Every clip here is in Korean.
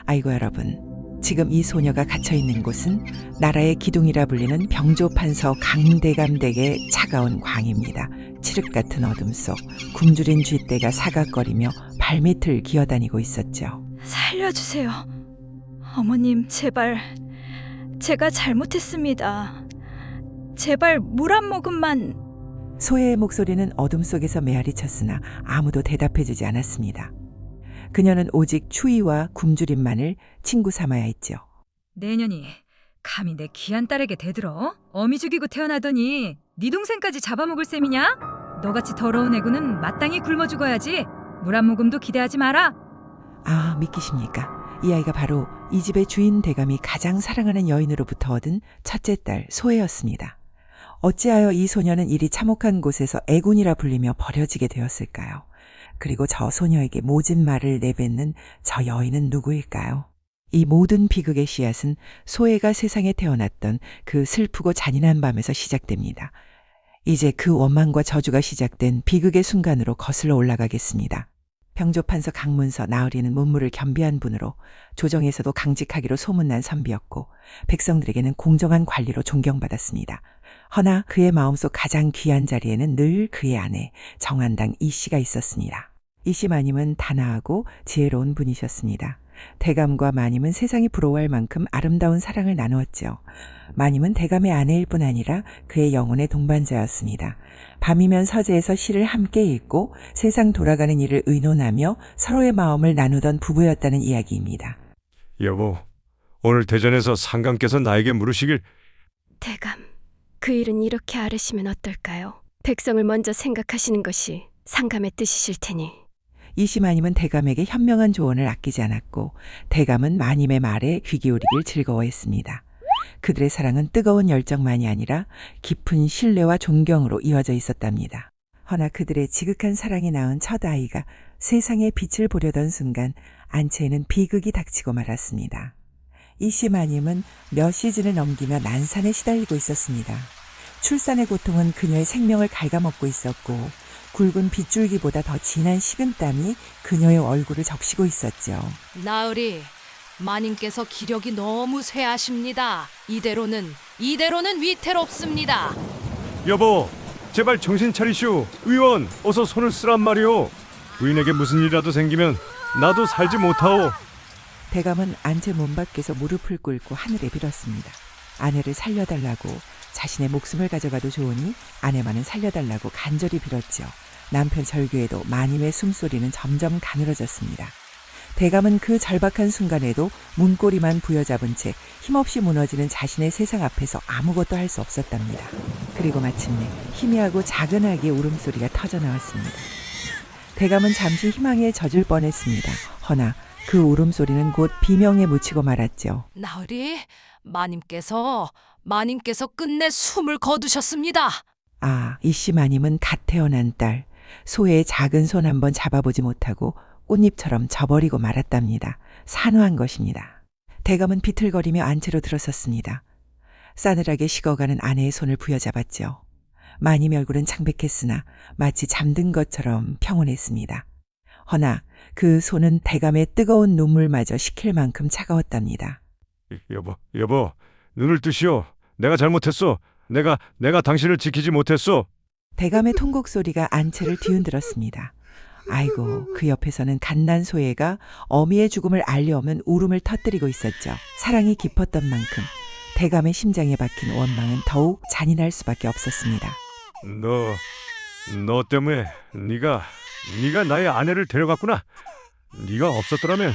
아이고 여러분, 지금 이 소녀가 갇혀 있는 곳은 나라의 기둥이라 불리는 병조판서 강대감 댁의 차가운 광입니다. 칠흑 같은 어둠 속 굶주린 쥐떼가 사각거리며 발밑을 기어다니고 있었죠. 살려주세요. 어머님, 제발. 제가 잘못했습니다. 제발 물 한 모금만. 소혜의 목소리는 어둠 속에서 메아리쳤으나 아무도 대답해주지 않았습니다. 그녀는 오직 추위와 굶주림만을 친구 삼아야 했죠. 내년이 감히 내 귀한 딸에게 대들어? 어미 죽이고 태어나더니 네 동생까지 잡아먹을 셈이냐? 너같이 더러운 애구는 마땅히 굶어 죽어야지. 물 한 모금도 기대하지 마라. 아, 믿기십니까? 이 아이가 바로 이 집의 주인 대감이 가장 사랑하는 여인으로부터 얻은 첫째 딸 소혜였습니다. 어찌하여 이 소녀는 이리 참혹한 곳에서 애군이라 불리며 버려지게 되었을까요? 그리고 저 소녀에게 모진 말을 내뱉는 저 여인은 누구일까요? 이 모든 비극의 씨앗은 소혜가 세상에 태어났던 그 슬프고 잔인한 밤에서 시작됩니다. 이제 그 원망과 저주가 시작된 비극의 순간으로 거슬러 올라가겠습니다. 병조판서 강문서 나으리는 문무를 겸비한 분으로 조정에서도 강직하기로 소문난 선비였고 백성들에게는 공정한 관리로 존경받았습니다. 허나 그의 마음속 가장 귀한 자리에는 늘 그의 아내 정한당 이씨가 있었습니다. 이씨 마님은 단아하고 지혜로운 분이셨습니다. 대감과 마님은 세상이 부러워할 만큼 아름다운 사랑을 나누었죠. 마님은 대감의 아내일 뿐 아니라 그의 영혼의 동반자였습니다. 밤이면 서재에서 시를 함께 읽고 세상 돌아가는 일을 의논하며 서로의 마음을 나누던 부부였다는 이야기입니다. 여보, 오늘 대전에서 상감께서 나에게 물으시길 대감, 그 일은 이렇게 아르시면 어떨까요? 백성을 먼저 생각하시는 것이 상감의 뜻이실 테니. 이씨 마님은 대감에게 현명한 조언을 아끼지 않았고 대감은 마님의 말에 귀 기울이길 즐거워했습니다. 그들의 사랑은 뜨거운 열정만이 아니라 깊은 신뢰와 존경으로 이어져 있었답니다. 허나 그들의 지극한 사랑이 낳은 첫 아이가 세상에 빛을 보려던 순간 안채에는 비극이 닥치고 말았습니다. 이씨 마님은 몇 시즌을 넘기며 난산에 시달리고 있었습니다. 출산의 고통은 그녀의 생명을 갉아먹고 있었고 굵은 빗줄기보다 더 진한 식은땀이 그녀의 얼굴을 적시고 있었죠. 나으리, 마님께서 기력이 너무 쇠하십니다. 이대로는 위태롭습니다. 여보, 제발 정신 차리시오. 의원, 어서 손을 쓰란 말이오. 부인에게 무슨 일이라도 생기면 나도 살지 못하오. 대감은 안채 문 밖에서 무릎을 꿇고 하늘에 빌었습니다. 아내를 살려달라고, 자신의 목숨을 가져가도 좋으니 아내만은 살려달라고 간절히 빌었죠. 남편 절규에도 마님의 숨소리는 점점 가늘어졌습니다. 대감은 그 절박한 순간에도 문고리만 부여잡은 채 힘없이 무너지는 자신의 세상 앞에서 아무것도 할 수 없었답니다. 그리고 마침내 희미하고 작은 아기의 울음소리가 터져나왔습니다. 대감은 잠시 희망에 젖을 뻔했습니다. 허나 그 울음소리는 곧 비명에 묻히고 말았죠. 나으리, 마님께서 끝내 숨을 거두셨습니다. 아, 이씨 마님은 갓 태어난 딸, 소의 작은 손 한번 잡아보지 못하고 꽃잎처럼 져버리고 말았답니다. 산후한 것입니다. 대감은 비틀거리며 안채로 들어섰습니다. 싸늘하게 식어가는 아내의 손을 부여잡았죠. 마님 얼굴은 창백했으나 마치 잠든 것처럼 평온했습니다. 허나 그 손은 대감의 뜨거운 눈물마저 식힐 만큼 차가웠답니다. 여보, 눈을 뜨시오. 내가 잘못했어. 내가 당신을 지키지 못했어. 대감의 통곡 소리가 안채를 뒤흔들었습니다. 아이고, 그 옆에서는 갓난 소혜가 어미의 죽음을 알려오면 울음을 터뜨리고 있었죠. 사랑이 깊었던 만큼 대감의 심장에 박힌 원망은 더욱 잔인할 수밖에 없었습니다. 너 때문에 네가 나의 아내를 데려갔구나. 네가 없었더라면,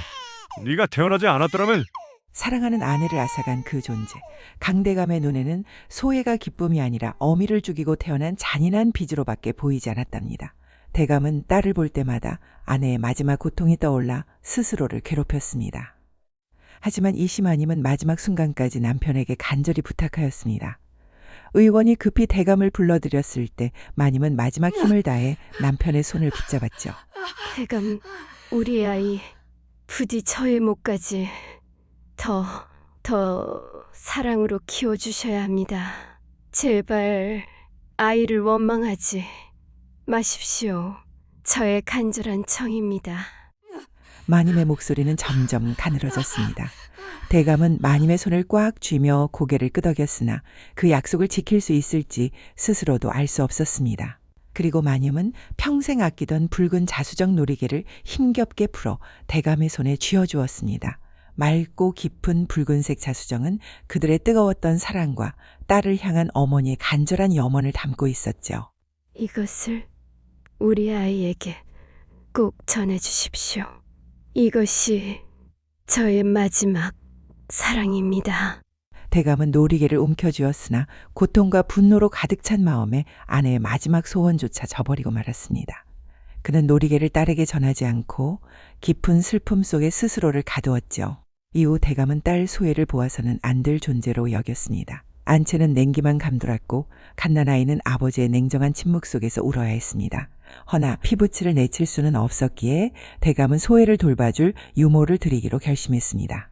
네가 태어나지 않았더라면. 사랑하는 아내를 앗아간 그 존재. 강대감의 눈에는 소혜가 기쁨이 아니라 어미를 죽이고 태어난 잔인한 빚으로밖에 보이지 않았답니다. 대감은 딸을 볼 때마다 아내의 마지막 고통이 떠올라 스스로를 괴롭혔습니다. 하지만 이씨 마님은 마지막 순간까지 남편에게 간절히 부탁하였습니다. 의원이 급히 대감을 불러들였을 때 마님은 마지막 힘을 다해 남편의 손을 붙잡았죠. 대감, 우리 아이 부디 저의 목까지 더 사랑으로 키워주셔야 합니다. 제발 아이를 원망하지 마십시오. 저의 간절한 청입니다. 마님의 목소리는 점점 가늘어졌습니다. 대감은 마님의 손을 꽉 쥐며 고개를 끄덕였으나 그 약속을 지킬 수 있을지 스스로도 알 수 없었습니다. 그리고 마님은 평생 아끼던 붉은 자수정 놀이개를 힘겹게 풀어 대감의 손에 쥐어주었습니다. 맑고 깊은 붉은색 자수정은 그들의 뜨거웠던 사랑과 딸을 향한 어머니의 간절한 염원을 담고 있었죠. 이것을 우리 아이에게 꼭 전해주십시오. 이것이 저의 마지막 사랑입니다. 대감은 놀이개를 움켜쥐었으나 고통과 분노로 가득 찬 마음에 아내의 마지막 소원조차 저버리고 말았습니다. 그는 놀이개를 딸에게 전하지 않고 깊은 슬픔 속에 스스로를 가두었죠. 이후 대감은 딸 소혜를 보아서는 안 될 존재로 여겼습니다. 안채는 냉기만 감돌았고 갓난아이는 아버지의 냉정한 침묵 속에서 울어야 했습니다. 허나 피부치를 내칠 수는 없었기에 대감은 소혜를 돌봐줄 유모를 들이기로 결심했습니다.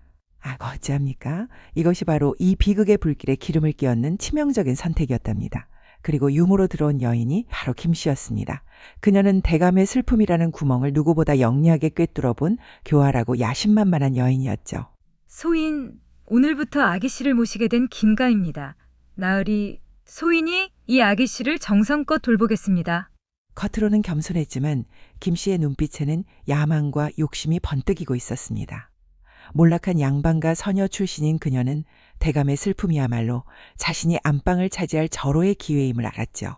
어찌합니까? 이것이 바로 이 비극의 불길에 기름을 끼얹는 치명적인 선택이었답니다. 그리고 유모로 들어온 여인이 바로 김씨였습니다. 그녀는 대감의 슬픔이라는 구멍을 누구보다 영리하게 꿰뚫어본 교활하고 야심만만한 여인이었죠. 소인, 오늘부터 아기 씨를 모시게 된 김가입니다. 나으리, 소인이 이 아기 씨를 정성껏 돌보겠습니다. 겉으로는 겸손했지만 김씨의 눈빛에는 야망과 욕심이 번뜩이고 있었습니다. 몰락한 양반가 서녀 출신인 그녀는 대감의 슬픔이야말로 자신이 안방을 차지할 절호의 기회임을 알았죠.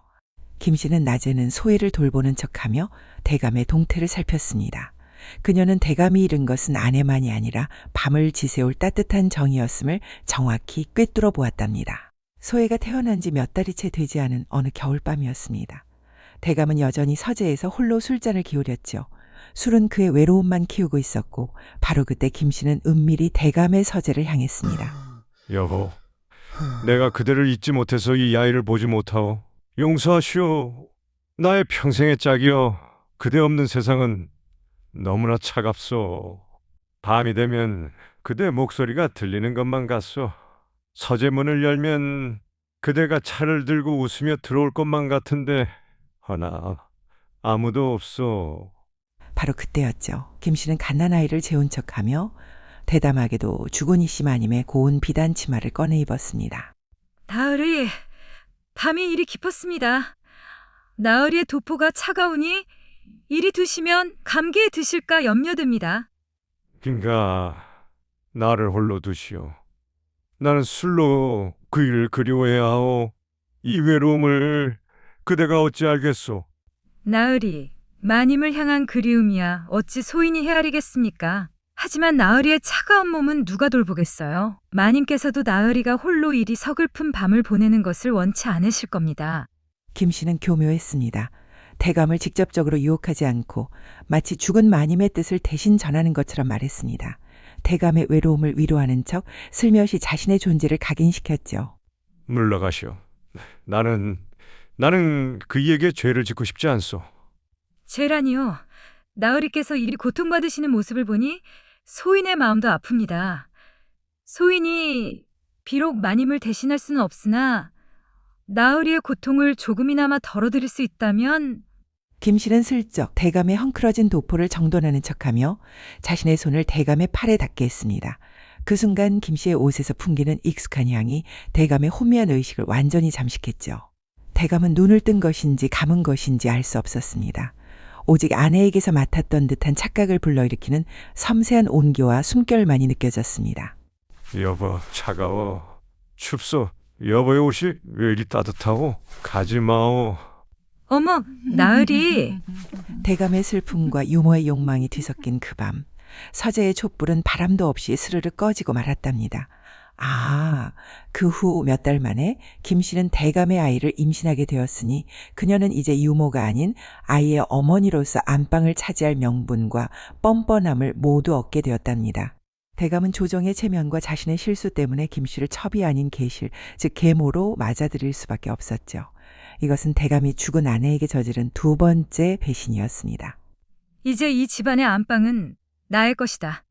김씨는 낮에는 소혜를 돌보는 척하며 대감의 동태를 살폈습니다. 그녀는 대감이 잃은 것은 아내만이 아니라 밤을 지새울 따뜻한 정이었음을 정확히 꿰뚫어 보았답니다. 소혜가 태어난 지 몇 달이 채 되지 않은 어느 겨울밤이었습니다. 대감은 여전히 서재에서 홀로 술잔을 기울였죠. 술은 그의 외로움만 키우고 있었고 바로 그때 김씨는 은밀히 대감의 서재를 향했습니다. 여보, 내가 그대를 잊지 못해서 이 아이를 보지 못하오. 용서하시오. 나의 평생의 짝이여. 그대 없는 세상은 너무나 차갑소. 밤이 되면 그대 목소리가 들리는 것만 같소. 서재 문을 열면 그대가 차를 들고 웃으며 들어올 것만 같은데 허나 아무도 없소. 바로 그때였죠. 김씨는 갓난아이를 재운 척하며 대담하게도 주곤이 씨 마님의 고운 비단 치마를 꺼내 입었습니다. 나으리, 밤이 이리 깊었습니다. 나으리의 도포가 차가우니 이리 두시면 감기에 드실까 염려됩니다. 긴가 나를 홀로 두시오. 나는 술로 그 일을 그리워해야 하오. 이 외로움을 그대가 어찌 알겠소. 나으리, 마님을 향한 그리움이야 어찌 소인이 헤아리겠습니까? 하지만 나으리의 차가운 몸은 누가 돌보겠어요? 마님께서도 나으리가 홀로 이리 서글픈 밤을 보내는 것을 원치 않으실 겁니다. 김씨는 교묘했습니다. 대감을 직접적으로 유혹하지 않고 마치 죽은 마님의 뜻을 대신 전하는 것처럼 말했습니다. 대감의 외로움을 위로하는 척 슬며시 자신의 존재를 각인시켰죠. 물러가시오. 나는 그이에게 죄를 짓고 싶지 않소. 죄라니요. 나으리께서 이리 고통받으시는 모습을 보니 소인의 마음도 아픕니다. 소인이 비록 마님을 대신할 수는 없으나 나으리의 고통을 조금이나마 덜어드릴 수 있다면. 김씨는 슬쩍 대감의 헝클어진 도포를 정돈하는 척하며 자신의 손을 대감의 팔에 닿게 했습니다. 그 순간 김씨의 옷에서 풍기는 익숙한 향이 대감의 혼미한 의식을 완전히 잠식했죠. 대감은 눈을 뜬 것인지 감은 것인지 알 수 없었습니다. 오직 아내에게서 맡았던 듯한 착각을 불러일으키는 섬세한 온기와 숨결만이 느껴졌습니다. 여보, 차가워. 춥소. 여보의 옷이 왜 이리 따뜻하오? 가지 마오. 어머, 나으리. 대감의 슬픔과 유모의 욕망이 뒤섞인 그 밤, 서재의 촛불은 바람도 없이 스르르 꺼지고 말았답니다. 그 후 몇 달 만에 김씨는 대감의 아이를 임신하게 되었으니 그녀는 이제 유모가 아닌 아이의 어머니로서 안방을 차지할 명분과 뻔뻔함을 모두 얻게 되었답니다. 대감은 조정의 체면과 자신의 실수 때문에 김씨를 첩이 아닌 계실, 즉 계모로 맞아들일 수밖에 없었죠. 이것은 대감이 죽은 아내에게 저지른 두 번째 배신이었습니다. 이제 이 집안의 안방은 나의 것이다.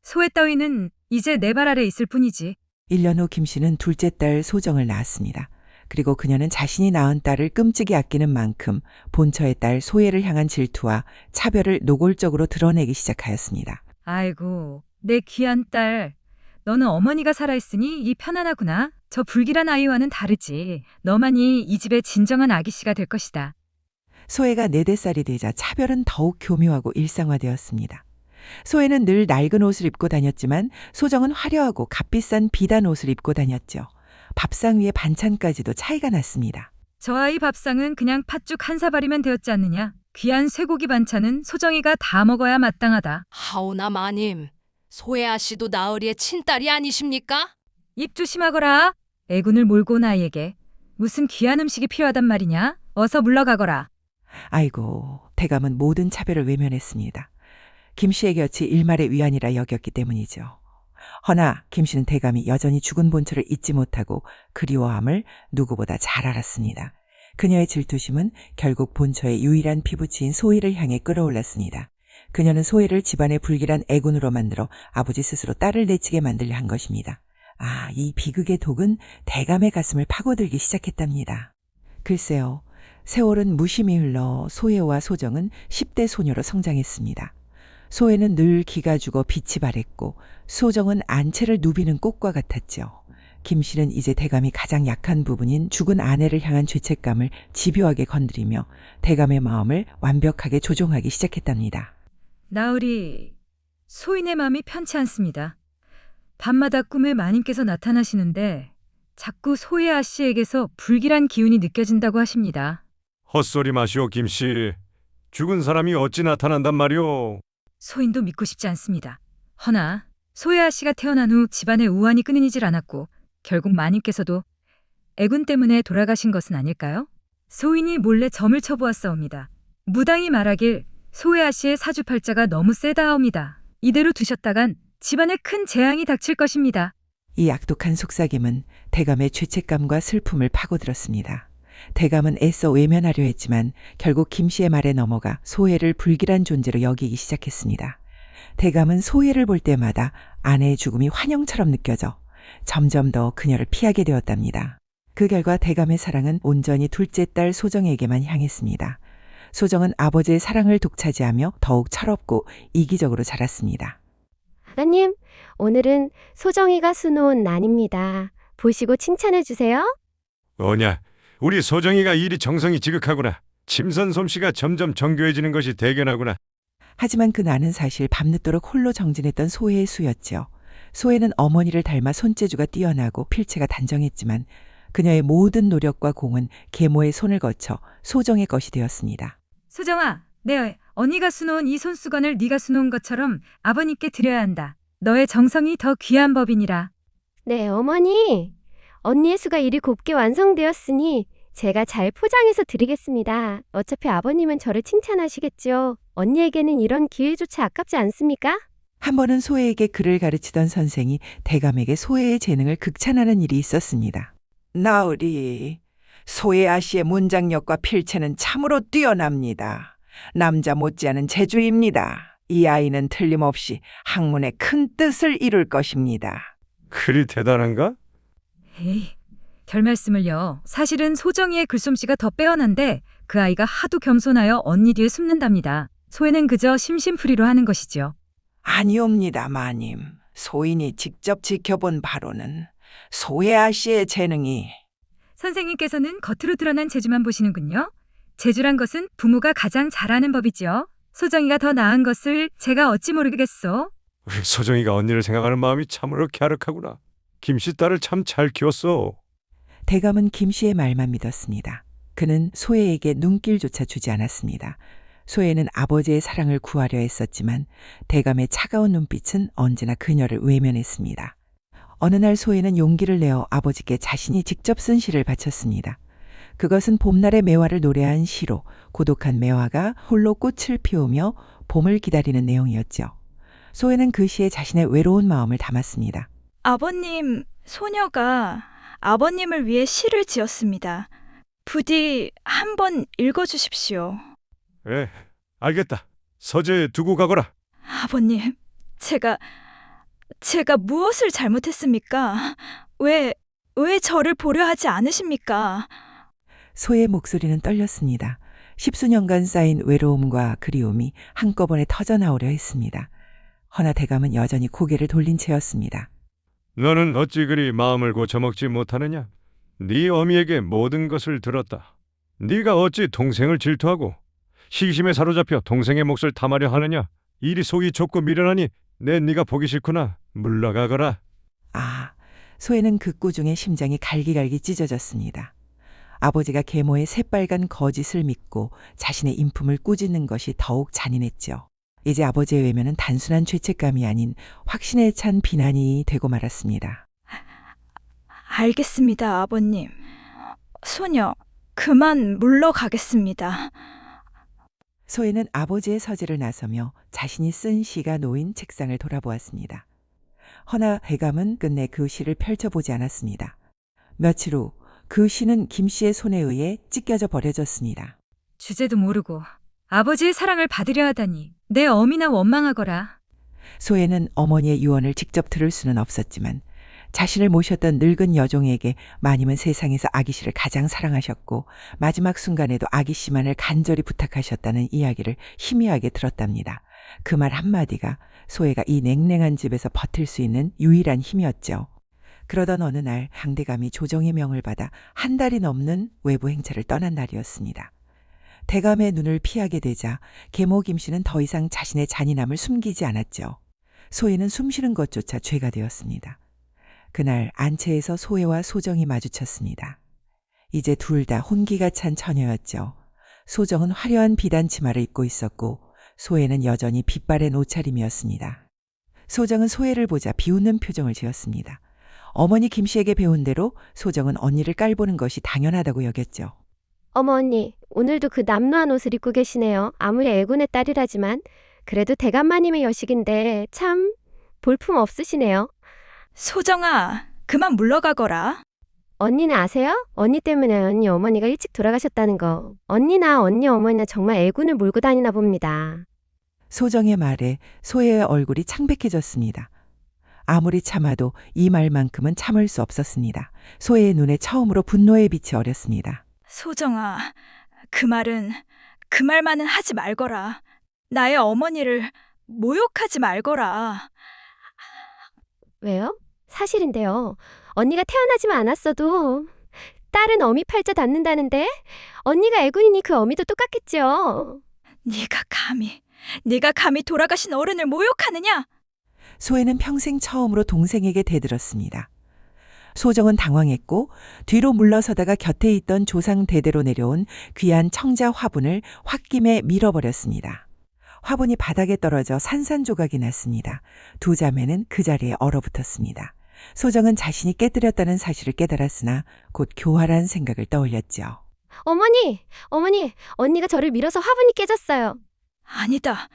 소혜 따위는 이제 내 발 아래 있을 뿐이지. 1년 후 김씨는 둘째 딸 소정을 낳았습니다. 그리고 그녀는 자신이 낳은 딸을 끔찍이 아끼는 만큼 본처의 딸 소혜를 향한 질투와 차별을 노골적으로 드러내기 시작하였습니다. 아이고, 내 귀한 딸. 너는 어머니가 살아있으니 이 편안하구나. 저 불길한 아이와는 다르지. 너만이 이 집의 진정한 아기씨가 될 것이다. 소혜가 4대살이 되자 차별은 더욱 교묘하고 일상화되었습니다. 소혜는 늘 낡은 옷을 입고 다녔지만 소정은 화려하고 값비싼 비단 옷을 입고 다녔죠. 밥상 위에 반찬까지도 차이가 났습니다. 저 아이 밥상은 그냥 팥죽 한 사발이면 되었지 않느냐. 귀한 쇠고기 반찬은 소정이가 다 먹어야 마땅하다. 하오나 마님, 소혜아 씨도 나으리의 친딸이 아니십니까? 입 조심하거라. 애군을 몰고 온 아이에게 무슨 귀한 음식이 필요하단 말이냐? 어서 물러가거라. 아이고, 대감은 모든 차별을 외면했습니다. 김 씨의 곁이 일말의 위안이라 여겼기 때문이죠. 허나 김 씨는 대감이 여전히 죽은 본처를 잊지 못하고 그리워함을 누구보다 잘 알았습니다. 그녀의 질투심은 결국 본처의 유일한 피부치인 소희를 향해 끌어올랐습니다. 그녀는 소희를 집안의 불길한 애군으로 만들어 아버지 스스로 딸을 내치게 만들려 한 것입니다. 아, 이 비극의 독은 대감의 가슴을 파고들기 시작했답니다. 글쎄요, 세월은 무심히 흘러 소혜와 소정은 10대 소녀로 성장했습니다. 소혜는 늘 기가 죽어 빛이 바랬고 소정은 안채를 누비는 꽃과 같았죠. 김 씨는 이제 대감이 가장 약한 부분인 죽은 아내를 향한 죄책감을 집요하게 건드리며 대감의 마음을 완벽하게 조종하기 시작했답니다. 나으리, 소인의 마음이 편치 않습니다. 밤마다 꿈에 마님께서 나타나시는데 자꾸 소혜아 씨에게서 불길한 기운이 느껴진다고 하십니다. 헛소리 마시오, 김씨. 죽은 사람이 어찌 나타난단 말이오. 소인도 믿고 싶지 않습니다. 허나 소혜아 씨가 태어난 후 집안에 우환이 끊이질 않았고 결국 마님께서도 애군 때문에 돌아가신 것은 아닐까요? 소인이 몰래 점을 쳐보았사옵니다. 무당이 말하길 소혜아 씨의 사주팔자가 너무 세다하옵니다. 이대로 두셨다간 집안에 큰 재앙이 닥칠 것입니다. 이 악독한 속삭임은 대감의 죄책감과 슬픔을 파고들었습니다. 대감은 애써 외면하려 했지만 결국 김 씨의 말에 넘어가 소혜를 불길한 존재로 여기기 시작했습니다. 대감은 소혜를 볼 때마다 아내의 죽음이 환영처럼 느껴져 점점 더 그녀를 피하게 되었답니다. 그 결과 대감의 사랑은 온전히 둘째 딸 소정에게만 향했습니다. 소정은 아버지의 사랑을 독차지하며 더욱 철없고 이기적으로 자랐습니다. 아가님, 오늘은 소정이가 수놓은 난입니다. 보시고 칭찬해 주세요. 뭐냐, 우리 소정이가 일이 정성이 지극하구나. 침선 솜씨가 점점 정교해지는 것이 대견하구나. 하지만 그 나는 사실 밤늦도록 홀로 정진했던 소혜의 수였죠. 소혜는 어머니를 닮아 손재주가 뛰어나고 필체가 단정했지만 그녀의 모든 노력과 공은 계모의 손을 거쳐 소정의 것이 되었습니다. 소정아, 내 언니가 수놓은 이 손수건을 네가 수놓은 것처럼 아버님께 드려야 한다. 너의 정성이 더 귀한 법이니라. 네, 어머니. 언니의 수가 이리 곱게 완성되었으니 제가 잘 포장해서 드리겠습니다. 어차피 아버님은 저를 칭찬하시겠죠. 언니에게는 이런 기회조차 아깝지 않습니까? 한 번은 소혜에게 글을 가르치던 선생이 대감에게 소혜의 재능을 극찬하는 일이 있었습니다. 나으리, 소혜아 씨의 문장력과 필체는 참으로 뛰어납니다. 남자 못지않은 재주입니다. 이 아이는 틀림없이 학문의 큰 뜻을 이룰 것입니다. 그리 대단한가? 에이, 별 말씀을요. 사실은 소정이의 글솜씨가 더 빼어난데 그 아이가 하도 겸손하여 언니 뒤에 숨는답니다. 소혜는 그저 심심풀이로 하는 것이지요. 아니옵니다, 마님. 소인이 직접 지켜본 바로는 소혜아 씨의 재능이 선생님께서는 겉으로 드러난 재주만 보시는군요. 재주란 것은 부모가 가장 잘하는 법이지요. 소정이가 더 나은 것을 제가 어찌 모르겠소. 우리 소정이가 언니를 생각하는 마음이 참으로 갸륵하구나. 김씨 딸을 참 잘 키웠어. 대감은 김 씨의 말만 믿었습니다. 그는 소혜에게 눈길조차 주지 않았습니다. 소혜는 아버지의 사랑을 구하려 했었지만 대감의 차가운 눈빛은 언제나 그녀를 외면했습니다. 어느 날 소혜는 용기를 내어 아버지께 자신이 직접 쓴 시를 바쳤습니다. 그것은 봄날의 매화를 노래한 시로 고독한 매화가 홀로 꽃을 피우며 봄을 기다리는 내용이었죠. 소혜는 그 시에 자신의 외로운 마음을 담았습니다. 아버님, 소녀가 아버님을 위해 시를 지었습니다. 부디 한번 읽어주십시오. 예, 알겠다. 서재에 두고 가거라. 아버님, 제가 무엇을 잘못했습니까? 왜 저를 보려 하지 않으십니까? 소의 목소리는 떨렸습니다. 십수년간 쌓인 외로움과 그리움이 한꺼번에 터져나오려 했습니다. 허나 대감은 여전히 고개를 돌린 채였습니다. 너는 어찌 그리 마음을 고쳐먹지 못하느냐? 네 어미에게 모든 것을 들었다. 네가 어찌 동생을 질투하고 시기심에 사로잡혀 동생의 몫을 탐하려 하느냐? 일이 속이 좁고 미련하니 네가 보기 싫구나. 물러가거라. 아, 소혜는 극구중에 심장이 갈기갈기 찢어졌습니다. 아버지가 계모의 새빨간 거짓을 믿고 자신의 인품을 꾸짖는 것이 더욱 잔인했죠. 이제 아버지의 외면은 단순한 죄책감이 아닌 확신에 찬 비난이 되고 말았습니다. 알겠습니다, 아버님. 소녀, 그만 물러가겠습니다. 소혜는 아버지의 서재를 나서며 자신이 쓴 시가 놓인 책상을 돌아보았습니다. 허나 대감은 끝내 그 시를 펼쳐보지 않았습니다. 며칠 후 그 시는 김 씨의 손에 의해 찢겨져 버려졌습니다. 주제도 모르고 아버지의 사랑을 받으려 하다니 내 어미나 원망하거라. 소혜는 어머니의 유언을 직접 들을 수는 없었지만 자신을 모셨던 늙은 여종에게 마님은 세상에서 아기 씨를 가장 사랑하셨고 마지막 순간에도 아기 씨만을 간절히 부탁하셨다는 이야기를 희미하게 들었답니다. 그 말 한마디가 소혜가 이 냉랭한 집에서 버틸 수 있는 유일한 힘이었죠. 그러던 어느 날 강대감이 조정의 명을 받아 한 달이 넘는 외부 행차를 떠난 날이었습니다. 대감의 눈을 피하게 되자 계모 김씨는 더 이상 자신의 잔인함을 숨기지 않았죠. 소혜는 숨쉬는 것조차 죄가 되었습니다. 그날 안채에서 소혜와 소정이 마주쳤습니다. 이제 둘 다 혼기가 찬 처녀였죠. 소정은 화려한 비단 치마를 입고 있었고 소혜는 여전히 빛바랜 옷차림이었습니다. 소정은 소혜를 보자 비웃는 표정을 지었습니다. 어머니 김씨에게 배운 대로 소정은 언니를 깔보는 것이 당연하다고 여겼죠. 어머 언니, 오늘도 그 남루한 옷을 입고 계시네요. 아무리 애군의 딸이라지만 그래도 대감마님의 여식인데 참 볼품 없으시네요. 소정아, 그만 물러가거라. 언니는 아세요? 언니 때문에 언니 어머니가 일찍 돌아가셨다는 거. 언니나 언니 어머니나 정말 애군을 몰고 다니나 봅니다. 소정의 말에 소혜의 얼굴이 창백해졌습니다. 아무리 참아도 이 말만큼은 참을 수 없었습니다. 소혜의 눈에 처음으로 분노의 빛이 어렸습니다. 소정아, 그 말만은 하지 말거라. 나의 어머니를 모욕하지 말거라. 왜요? 사실인데요. 언니가 태어나지만 않았어도 딸은 어미 팔자 닿는다는데 언니가 애군이니 그 어미도 똑같겠죠. 네가 감히 돌아가신 어른을 모욕하느냐? 소혜는 평생 처음으로 동생에게 대들었습니다. 소정은 당황했고 뒤로 물러서다가 곁에 있던 조상 대대로 내려온 귀한 청자 화분을 홧김에 밀어버렸습니다. 화분이 바닥에 떨어져 산산조각이 났습니다. 두 자매는 그 자리에 얼어붙었습니다. 소정은 자신이 깨뜨렸다는 사실을 깨달았으나 곧 교활한 생각을 떠올렸죠. 어머니, 언니가 저를 밀어서 화분이 깨졌어요. 아니다.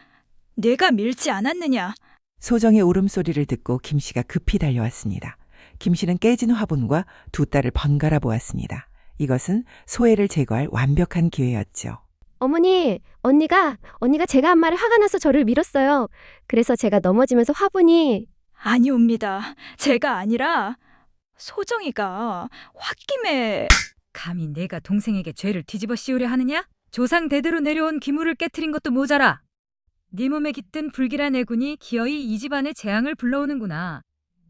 내가 밀지 않았느냐? 소정의 울음소리를 듣고 김씨가 급히 달려왔습니다. 김씨는 깨진 화분과 두 딸을 번갈아 보았습니다. 이것은 소혜를 제거할 완벽한 기회였죠. 어머니, 언니가 제가 한 말에 화가 나서 저를 밀었어요. 그래서 제가 넘어지면서 화분이... 아니옵니다. 제가 아니라 소정이가 홧김에... 감히 내가 동생에게 죄를 뒤집어 씌우려 하느냐? 조상 대대로 내려온 기물을 깨트린 것도 모자라. 네 몸에 깃든 불길한 애군이 기어이 이 집안의 재앙을 불러오는구나.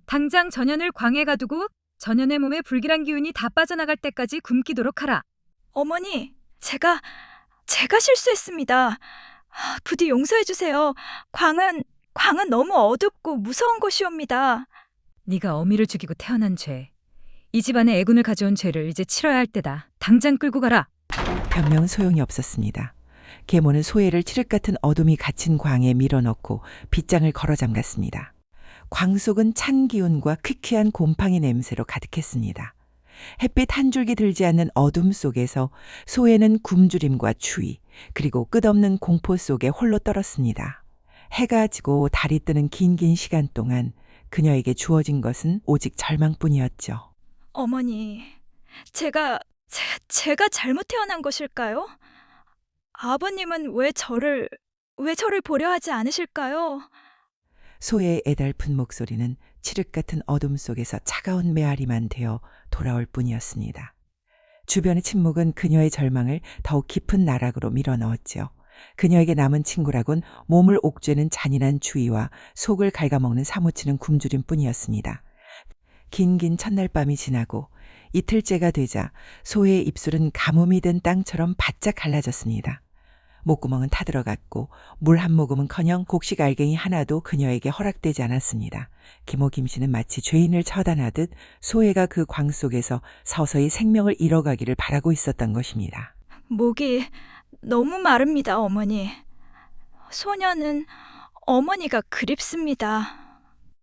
당장 전현을 광에 가두고 전현의 몸에 불길한 기운이 다 빠져나갈 때까지 굶기도록 하라. 어머니, 제가 실수했습니다. 부디 용서해 주세요. 광은 너무 어둡고 무서운 곳이옵니다. 네가 어미를 죽이고 태어난 죄. 이 집안의 애군을 가져온 죄를 이제 치러야 할 때다. 당장 끌고 가라. 변명은 소용이 없었습니다. 계모는 소혜를 칠흑 같은 어둠이 갇힌 광에 밀어넣고 빗장을 걸어 잠갔습니다. 광 속은 찬 기운과 퀴퀴한 곰팡이 냄새로 가득했습니다. 햇빛 한 줄기 들지 않는 어둠 속에서 소혜는 굶주림과 추위 그리고 끝없는 공포 속에 홀로 떨었습니다. 해가 지고 달이 뜨는 긴 시간 동안 그녀에게 주어진 것은 오직 절망뿐이었죠. 어머니, 제가 잘못 태어난 것일까요? 아버님은 왜 저를 보려 하지 않으실까요? 소혜의 애달픈 목소리는 칠흑 같은 어둠 속에서 차가운 메아리만 되어 돌아올 뿐이었습니다. 주변의 침묵은 그녀의 절망을 더욱 깊은 나락으로 밀어넣었죠. 그녀에게 남은 친구라곤 몸을 옥죄는 잔인한 주의와 속을 갉아먹는 사무치는 굶주림뿐이었습니다. 긴긴 첫날 밤이 지나고 이틀째가 되자 소의 입술은 가뭄이 된 땅처럼 바짝 갈라졌습니다. 목구멍은 타들어갔고 물 한 모금은커녕 곡식 알갱이 하나도 그녀에게 허락되지 않았습니다. 김호 김씨는 마치 죄인을 처단하듯 소혜가 그 광 속에서 서서히 생명을 잃어가기를 바라고 있었던 것입니다. 목이 너무 마릅니다, 어머니. 소녀는 어머니가 그립습니다.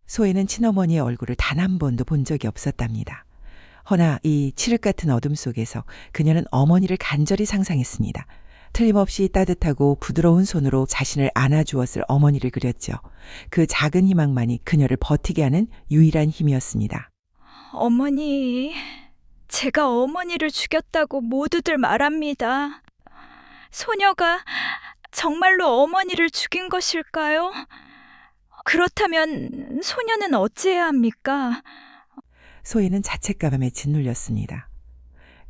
소혜는 친어머니의 얼굴을 단 한 번도 본 적이 없었답니다. 허나 이 칠흑 같은 어둠 속에서 그녀는 어머니를 간절히 상상했습니다. 틀림없이 따뜻하고 부드러운 손으로 자신을 안아주었을 어머니를 그렸죠. 그 작은 희망만이 그녀를 버티게 하는 유일한 힘이었습니다. 어머니, 제가 어머니를 죽였다고 모두들 말합니다. 소녀가 정말로 어머니를 죽인 것일까요? 그렇다면 소녀는 어찌해야 합니까? 소희는 자책감에 짓눌렸습니다.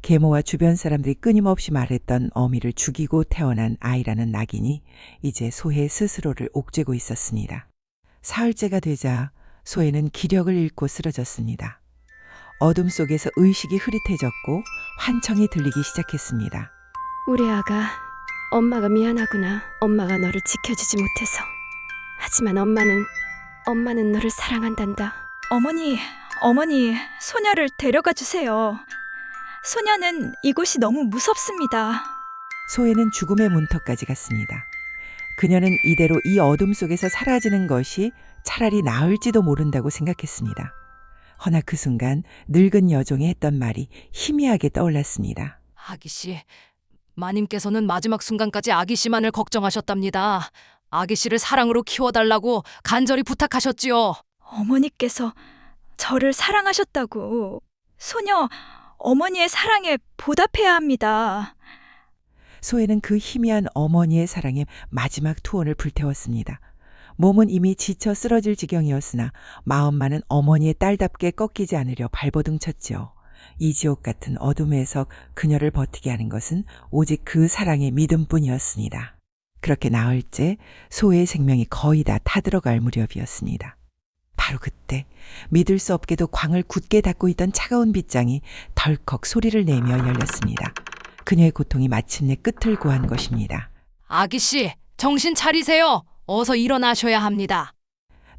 계모와 주변 사람들이 끊임없이 말했던 어미를 죽이고 태어난 아이라는 낙인이 이제 소혜 스스로를 옥죄고 있었습니다. 사흘째가 되자 소혜는 기력을 잃고 쓰러졌습니다. 어둠 속에서 의식이 흐릿해졌고 환청이 들리기 시작했습니다. 우리 아가, 엄마가 미안하구나. 엄마가 너를 지켜주지 못해서. 하지만 엄마는 너를 사랑한단다. 어머니, 소녀를 데려가 주세요. 소녀는 이곳이 너무 무섭습니다. 소혜는 죽음의 문턱까지 갔습니다. 그녀는 이대로 이 어둠 속에서 사라지는 것이 차라리 나을지도 모른다고 생각했습니다. 허나 그 순간 늙은 여종이 했던 말이 희미하게 떠올랐습니다. 아기씨, 마님께서는 마지막 순간까지 아기씨만을 걱정하셨답니다. 아기씨를 사랑으로 키워달라고 간절히 부탁하셨지요. 어머니께서 저를 사랑하셨다고. 소녀, 어머니의 사랑에 보답해야 합니다. 소혜는 그 희미한 어머니의 사랑에 마지막 투혼을 불태웠습니다. 몸은 이미 지쳐 쓰러질 지경이었으나 마음만은 어머니의 딸답게 꺾이지 않으려 발버둥 쳤죠. 이 지옥 같은 어둠에서 그녀를 버티게 하는 것은 오직 그 사랑의 믿음뿐이었습니다. 그렇게 나흘째 소혜의 생명이 거의 다 타들어갈 무렵이었습니다. 바로 그때 믿을 수 없게도 광을 굳게 닫고 있던 차가운 빗장이 덜컥 소리를 내며 열렸습니다. 그녀의 고통이 마침내 끝을 고한 것입니다. 아기씨, 정신 차리세요. 어서 일어나셔야 합니다.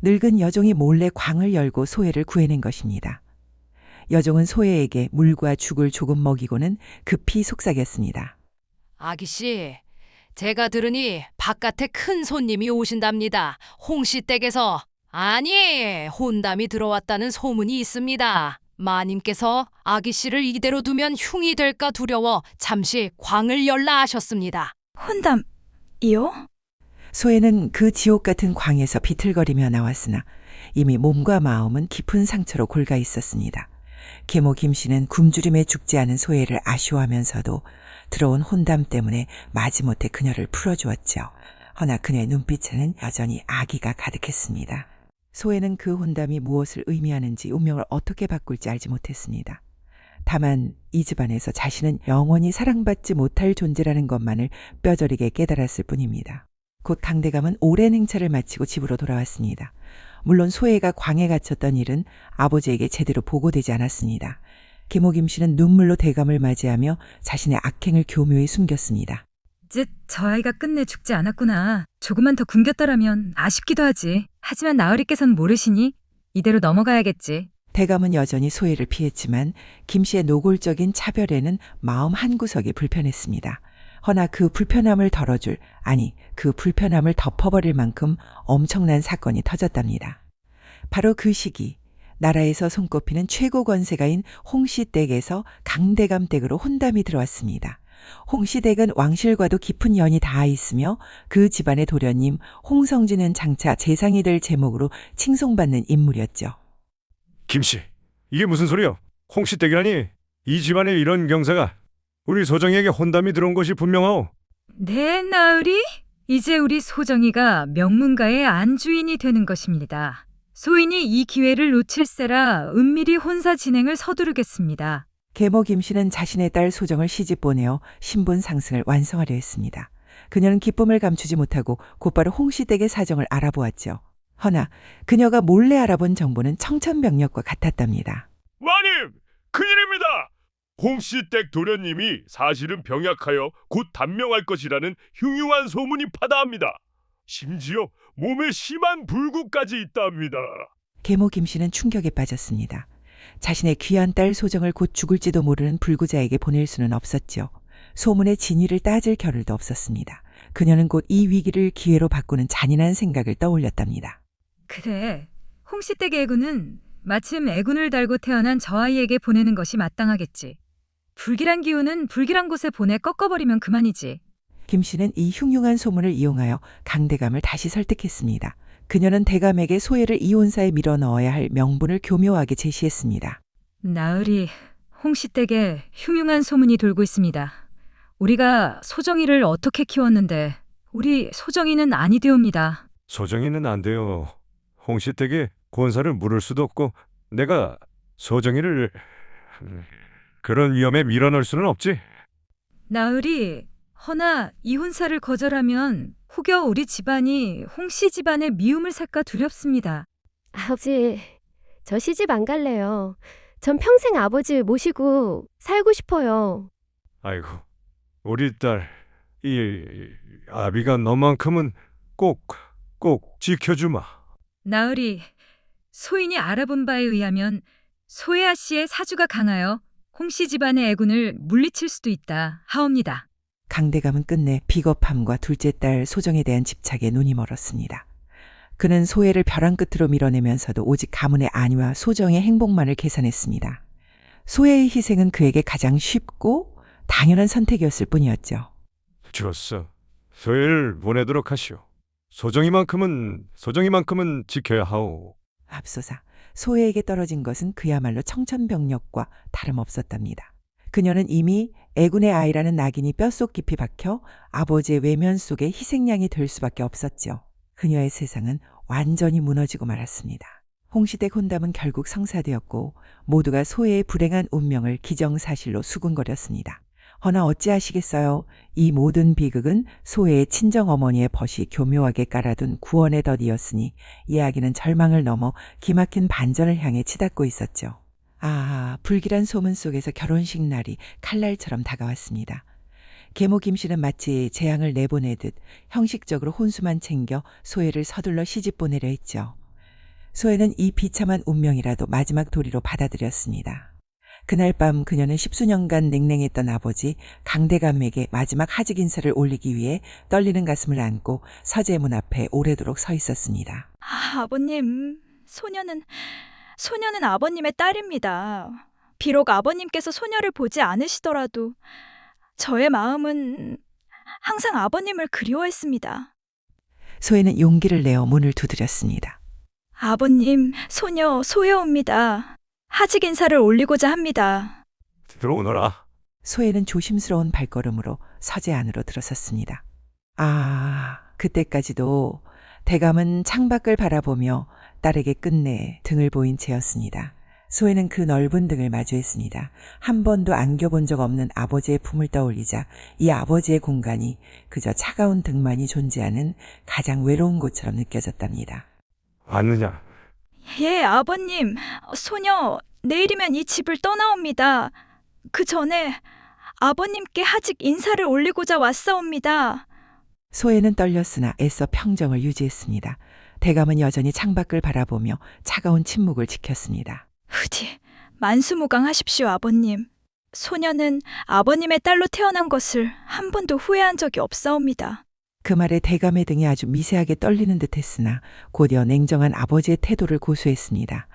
늙은 여종이 몰래 광을 열고 소혜를 구해낸 것입니다. 여종은 소혜에게 물과 죽을 조금 먹이고는 급히 속삭였습니다. 아기씨, 제가 들으니 바깥에 큰 손님이 오신답니다. 홍씨 댁에서. 아니, 혼담이 들어왔다는 소문이 있습니다. 마님께서 아기씨를 이대로 두면 흉이 될까 두려워 잠시 광을 열라 하셨습니다. 혼담이요? 소혜는 그 지옥 같은 광에서 비틀거리며 나왔으나 이미 몸과 마음은 깊은 상처로 골가 있었습니다. 계모 김씨는 굶주림에 죽지 않은 소혜를 아쉬워하면서도 들어온 혼담 때문에 마지못해 그녀를 풀어주었죠. 허나 그녀의 눈빛에는 여전히 악의가 가득했습니다. 소혜는 그 혼담이 무엇을 의미하는지 운명을 어떻게 바꿀지 알지 못했습니다. 다만 이 집안에서 자신은 영원히 사랑받지 못할 존재라는 것만을 뼈저리게 깨달았을 뿐입니다. 곧 강대감은 오랜 행차를 마치고 집으로 돌아왔습니다. 물론 소혜가 광에 갇혔던 일은 아버지에게 제대로 보고되지 않았습니다. 계모 김씨는 눈물로 대감을 맞이하며 자신의 악행을 교묘히 숨겼습니다. 저 아이가 끝내 죽지 않았구나. 조금만 더 굶겼더라면 아쉽기도 하지. 하지만 나으리께서는 모르시니 이대로 넘어가야겠지. 대감은 여전히 소혜를 피했지만 김씨의 노골적인 차별에는 마음 한구석이 불편했습니다. 허나 그 불편함을 덜어줄, 아니 그 불편함을 덮어버릴 만큼 엄청난 사건이 터졌답니다. 바로 그 시기 나라에서 손꼽히는 최고 권세가인 홍씨 댁에서 강대감 댁으로 혼담이 들어왔습니다. 홍씨 댁은 왕실과도 깊은 연이 닿아 있으며 그 집안의 도련님 홍성진은 장차 재상이 될 제목으로 칭송받는 인물이었죠. 김씨, 이게 무슨 소리요? 홍씨 댁이라니? 이 집안에 이런 경사가 우리 소정이에게 혼담이 들어온 것이 분명하오. 네, 나으리. 이제 우리 소정이가 명문가의 안주인이 되는 것입니다. 소인이 이 기회를 놓칠세라 은밀히 혼사 진행을 서두르겠습니다. 계모 김씨는 자신의 딸 소정을 시집 보내어 신분 상승을 완성하려 했습니다. 그녀는 기쁨을 감추지 못하고 곧바로 홍씨 댁의 사정을 알아보았죠. 허나 그녀가 몰래 알아본 정보는 청천벽력과 같았답니다. 마님, 큰일입니다. 홍씨댁 도련님이 사실은 병약하여 곧 단명할 것이라는 흉흉한 소문이 파다합니다. 심지어 몸에 심한 불구까지 있다합니다. 계모 김씨는 충격에 빠졌습니다. 자신의 귀한 딸 소정을 곧 죽을지도 모르는 불구자에게 보낼 수는 없었죠. 소문의 진위를 따질 겨를도 없었습니다. 그녀는 곧 이 위기를 기회로 바꾸는 잔인한 생각을 떠올렸답니다. 그래, 홍씨댁의 애군은 마침 애군을 달고 태어난 저 아이에게 보내는 것이 마땅하겠지. 불길한 기운은 불길한 곳에 보내 꺾어버리면 그만이지. 김 씨는 이 흉흉한 소문을 이용하여 강대감을 다시 설득했습니다. 그녀는 대감에게 소혜를 이혼사에 밀어넣어야 할 명분을 교묘하게 제시했습니다. 나으리, 홍씨댁에 흉흉한 소문이 돌고 있습니다. 우리가 소정이를 어떻게 키웠는데 우리 소정이는 아니되옵니다. 소정이는 안 돼요. 홍씨 댁에 권사를 물을 수도 없고 내가 소정이를 그런 위험에 밀어넣을 수는 없지. 나으리, 허나 이혼사를 거절하면 혹여 우리 집안이 홍씨 집안의 미움을 살까 두렵습니다. 아버지, 저 시집 안 갈래요. 전 평생 아버지 모시고 살고 싶어요. 아이고, 우리 딸, 이 아비가 너만큼은 꼭 지켜주마. 나으리, 소인이 알아본 바에 의하면 소혜아 씨의 사주가 강하여 홍씨 집안의 애군을 물리칠 수도 있다 하옵니다. 강대감은 끝내 비겁함과 둘째 딸 소정에 대한 집착에 눈이 멀었습니다. 그는 소혜를 벼랑 끝으로 밀어내면서도 오직 가문의 안위와 소정의 행복만을 계산했습니다. 소혜의 희생은 그에게 가장 쉽고 당연한 선택이었을 뿐이었죠. 좋았어. 소혜를 보내도록 하시오. 소정이만큼은 지켜야 하오. 앞서사 소혜에게 떨어진 것은 그야말로 청천벽력과 다름없었답니다. 그녀는 이미 애군의 아이라는 낙인이 뼛속 깊이 박혀 아버지의 외면 속에 희생양이 될 수밖에 없었죠. 그녀의 세상은 완전히 무너지고 말았습니다. 홍시댁 혼담은 결국 성사되었고 모두가 소혜의 불행한 운명을 기정사실로 수군거렸습니다. 허나 어찌하시겠어요? 이 모든 비극은 소혜의 친정어머니의 벗이 교묘하게 깔아둔 구원의 덫이었으니 이야기는 절망을 넘어 기막힌 반전을 향해 치닫고 있었죠. 아, 불길한 소문 속에서 결혼식 날이 칼날처럼 다가왔습니다. 계모 김씨는 마치 재앙을 내보내듯 형식적으로 혼수만 챙겨 소혜를 서둘러 시집 보내려 했죠. 소혜는 이 비참한 운명이라도 마지막 도리로 받아들였습니다. 그날 밤 그녀는 십수년간 냉랭했던 아버지 강대감에게 마지막 하직 인사를 올리기 위해 떨리는 가슴을 안고 서재문 앞에 오래도록 서 있었습니다. 아버님, 소녀는 아버님의 딸입니다. 비록 아버님께서 소녀를 보지 않으시더라도 저의 마음은 항상 아버님을 그리워했습니다. 소혜는 용기를 내어 문을 두드렸습니다. 아버님, 소녀 소혜옵니다. 하직 인사를 올리고자 합니다. 들어오너라. 소혜는 조심스러운 발걸음으로 서재 안으로 들어섰습니다. 아, 그때까지도 대감은 창밖을 바라보며 딸에게 끝내 등을 보인 채였습니다. 소혜는 그 넓은 등을 마주했습니다. 한 번도 안겨본 적 없는 아버지의 품을 떠올리자 이 아버지의 공간이 그저 차가운 등만이 존재하는 가장 외로운 곳처럼 느껴졌답니다. 왔느냐? 예, 아버님. 소녀, 내일이면 이 집을 떠나옵니다. 그 전에 아버님께 하직 인사를 올리고자 왔사옵니다. 소혜는 떨렸으나 애써 평정을 유지했습니다. 대감은 여전히 창밖을 바라보며 차가운 침묵을 지켰습니다. 부디 만수무강하십시오, 아버님. 소녀는 아버님의 딸로 태어난 것을 한 번도 후회한 적이 없사옵니다. 그 말에 대감의 등이 아주 미세하게 떨리는 듯 했으나 곧이어 냉정한 아버지의 태도를 고수했습니다.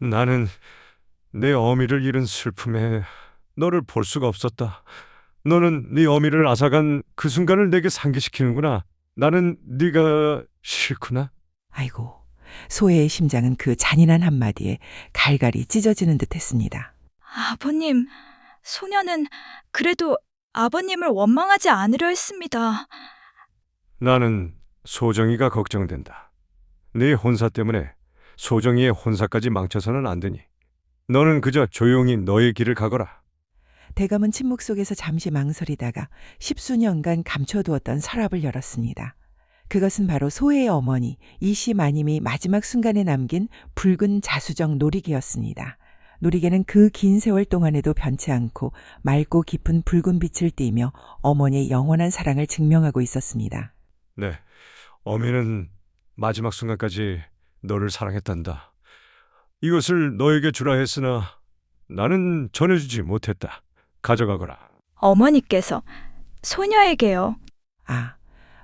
나는 내 어미를 잃은 슬픔에 너를 볼 수가 없었다. 너는 네 어미를 앗아간 그 순간을 내게 상기시키는구나. 나는 네가 싫구나. 아이고, 소혜의 심장은 그 잔인한 한마디에 갈갈이 찢어지는 듯 했습니다. 아버님, 소녀는 그래도 아버님을 원망하지 않으려 했습니다. 나는 소정이가 걱정된다. 네 혼사 때문에 소정이의 혼사까지 망쳐서는 안 되니 너는 그저 조용히 너의 길을 가거라. 대감은 침묵 속에서 잠시 망설이다가 십수년간 감춰두었던 서랍을 열었습니다. 그것은 바로 소혜의 어머니 이씨 마님이 마지막 순간에 남긴 붉은 자수정 놀이개였습니다. 놀이개는 그 긴 세월 동안에도 변치 않고 맑고 깊은 붉은 빛을 띠며 어머니의 영원한 사랑을 증명하고 있었습니다. 네, 어미는 마지막 순간까지 너를 사랑했단다. 이것을 너에게 주라 했으나 나는 전해주지 못했다. 가져가거라. 어머니께서 소녀에게요. 아,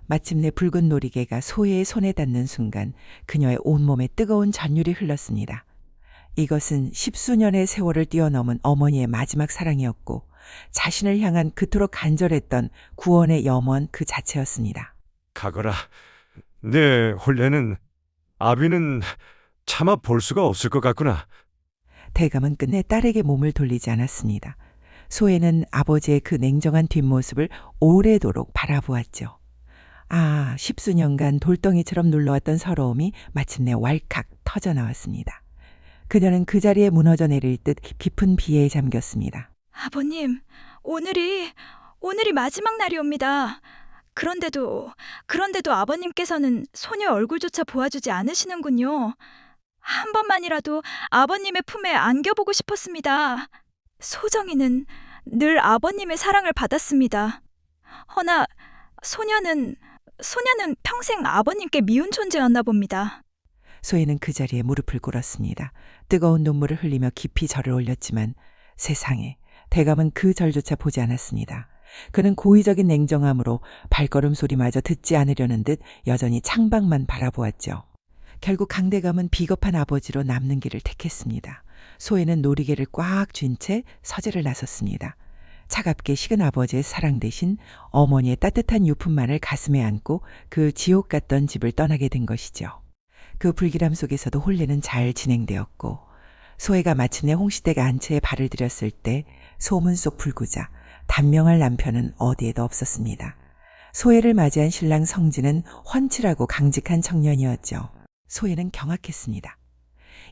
마침내 붉은 놀이개가 소혜의 손에 닿는 순간 그녀의 온몸에 뜨거운 전율이 흘렀습니다. 이것은 십수년의 세월을 뛰어넘은 어머니의 마지막 사랑이었고 자신을 향한 그토록 간절했던 구원의 염원 그 자체였습니다. 가거라. 내 혼례는 아비는 차마 볼 수가 없을 것 같구나. 대감은 끝내 딸에게 몸을 돌리지 않았습니다. 소혜는 아버지의 그 냉정한 뒷모습을 오래도록 바라보았죠. 아, 십수년간 돌덩이처럼 눌러왔던 서러움이 마침내 왈칵 터져나왔습니다. 그녀는 그 자리에 무너져 내릴 듯 깊은 비애에 잠겼습니다. 아버님, 오늘이 마지막 날이옵니다. 그런데도 아버님께서는 소녀 얼굴조차 보아주지 않으시는군요. 한 번만이라도 아버님의 품에 안겨보고 싶었습니다. 소정이는 늘 아버님의 사랑을 받았습니다. 허나 소녀는 평생 아버님께 미운 존재였나 봅니다. 소혜는 그 자리에 무릎을 꿇었습니다. 뜨거운 눈물을 흘리며 깊이 절을 올렸지만 세상에 대감은 그 절조차 보지 않았습니다. 그는 고의적인 냉정함으로 발걸음 소리마저 듣지 않으려는 듯 여전히 창밖만 바라보았죠. 결국 강대감은 비겁한 아버지로 남는 길을 택했습니다. 소혜는 놀이개를 꽉 쥔 채 서재를 나섰습니다. 차갑게 식은 아버지의 사랑 대신 어머니의 따뜻한 유품만을 가슴에 안고 그 지옥 같던 집을 떠나게 된 것이죠. 그 불길함 속에서도 혼례는 잘 진행되었고 소혜가 마침내 홍시댁 안채에 발을 들였을 때 소문 속 불구자 단명할 남편은 어디에도 없었습니다. 소혜를 맞이한 신랑 성진은 훤칠하고 강직한 청년이었죠. 소혜는 경악했습니다.